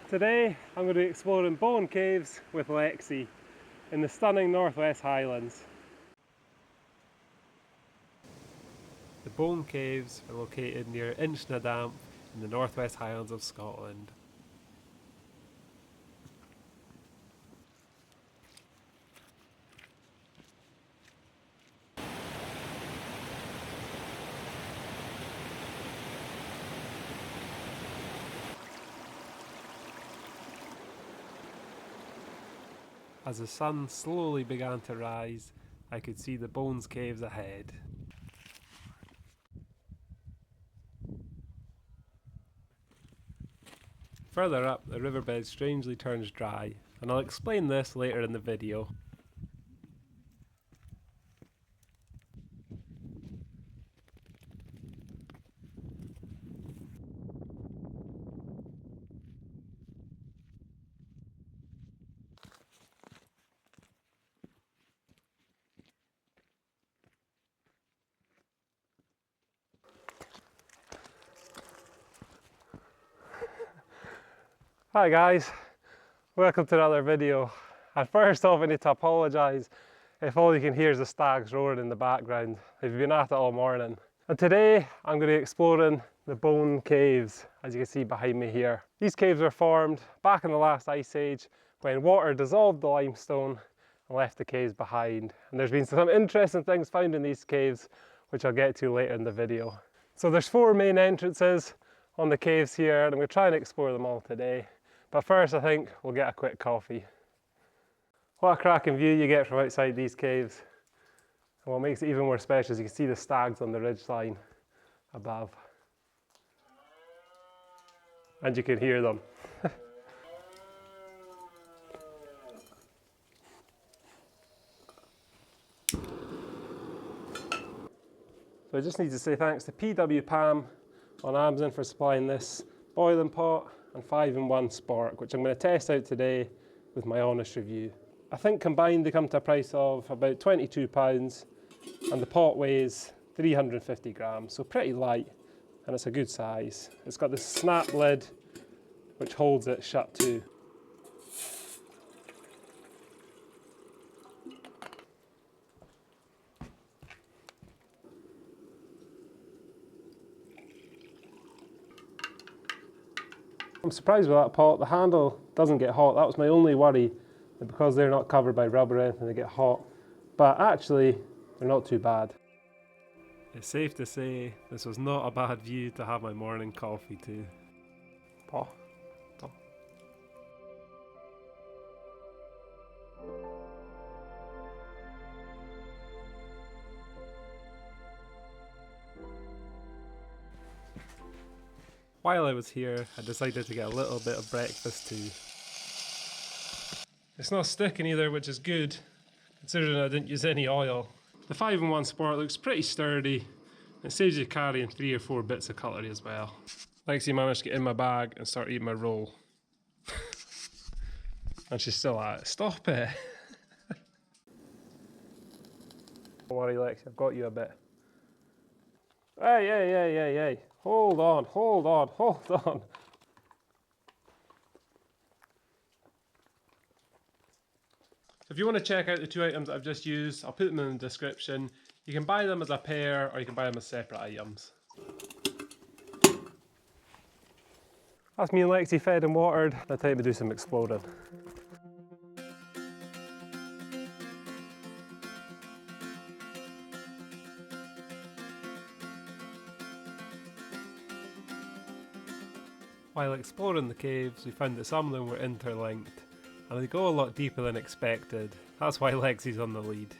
Today I'm going to be exploring bone caves with Lexi in the stunning Northwest Highlands. The bone caves are located near Inchnadamph in the Northwest Highlands of Scotland. As the sun slowly began to rise, I could see the Bones Caves ahead. Further up, the riverbed strangely turns dry, and I'll explain this later in the video. Hi guys, welcome to another video. And first off I need to apologise if all you can hear is the stags roaring in the background. They've been at it all morning. And today I'm going to be exploring the Bone Caves, as you can see behind me here. These caves were formed back in the last ice age when water dissolved the limestone and left the caves behind. And there's been some interesting things found in these caves which I'll get to later in the video. So there's 4 main entrances on the caves here and I'm going to try and explore them all today. But first I think we'll get a quick coffee. What a cracking view you get from outside these caves. And what makes it even more special is you can see the stags on the ridgeline above. And you can hear them. So I just need to say thanks to PWPAM on Amazon for supplying this boiling pot and 5-in-1 spork, which I'm going to test out today with my honest review. I think combined they come to a price of about £22 and the pot weighs 350 grams, so pretty light and it's a good size. It's got this snap lid which holds it shut too. I'm surprised with that pot, the handle doesn't get hot. That was my only worry, that because they're not covered by rubber or anything they get hot. But actually, they're not too bad. It's safe to say this was not a bad view to have my morning coffee to. Pot. While I was here, I decided to get a little bit of breakfast too. It's not sticking either, which is good, considering I didn't use any oil. The 5-in-1 sport looks pretty sturdy. It saves you carrying 3 or 4 bits of cutlery as well. Lexi managed to get in my bag and start eating my roll. And she's still at it. Stop it! Don't worry Lexi, I've got you a bit. Hey. Hold on. So if you want to check out the 2 items I've just used, I'll put them in the description. You can buy them as a pair or you can buy them as separate items. That's me and Lexi fed and watered. Now time to do some exploring. While exploring the caves, we found that some of them were interlinked, and they go a lot deeper than expected. That's why Lexi's on the lead.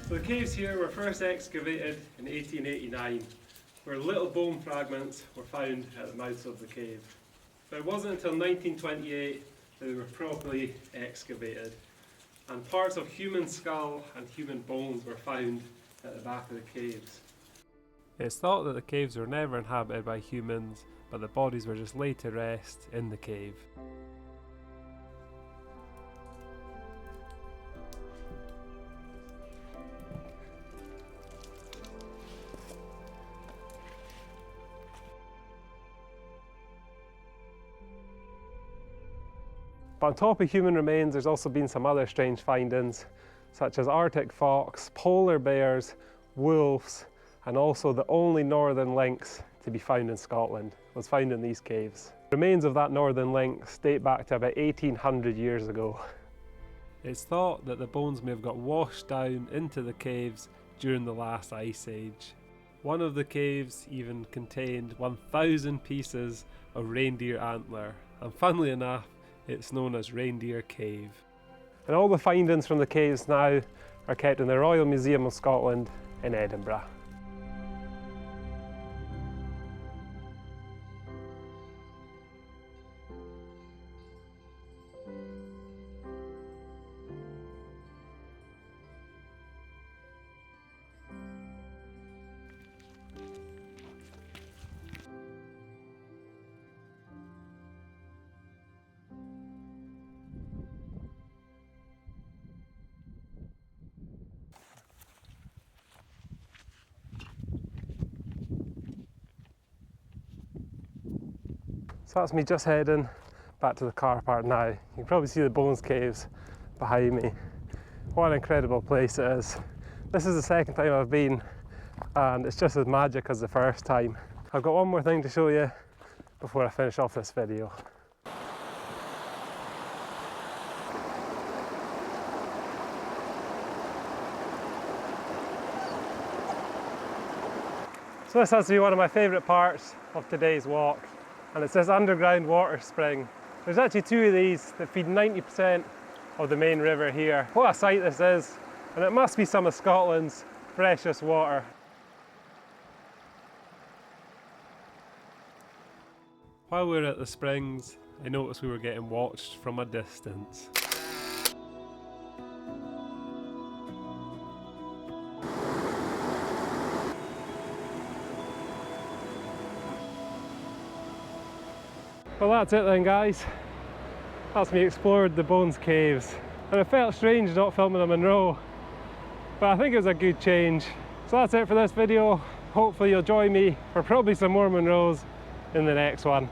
So the caves here were first excavated in 1889, where little bone fragments were found at the mouths of the cave. But it wasn't until 1928 that they were properly excavated. and parts of human skull and human bones were found at the back of the caves. It's thought that the caves were never inhabited by humans, but the bodies were just laid to rest in the cave. But on top of human remains, there's also been some other strange findings, such as Arctic fox, polar bears, wolves, and also the only northern lynx to be found in Scotland was found in these caves. Remains of that northern lynx date back to about 1800 years ago. It's thought that the bones may have got washed down into the caves during the last ice age. One of the caves even contained 1,000 pieces of reindeer antler, and funnily enough, it's known as Reindeer Cave. And all the findings from the caves now are kept in the Royal Museum of Scotland in Edinburgh. So that's me just heading back to the car park now. You can probably see the Bones Caves behind me. What an incredible place it is. This is the second time I've been and it's just as magic as the first time. I've got one more thing to show you before I finish off this video. So this has to be one of my favourite parts of today's walk, and it's this underground water spring. There's actually two of these that feed 90% of the main river here. What a sight this is, and it must be some of Scotland's freshest water. While we were at the springs, I noticed we were getting watched from a distance. Well, that's it then, guys. That's me explored the Bones Caves, and it felt strange not filming a Monroe, but I think it was a good change. So that's it for this video. Hopefully you'll join me for probably some more Monroes in the next one.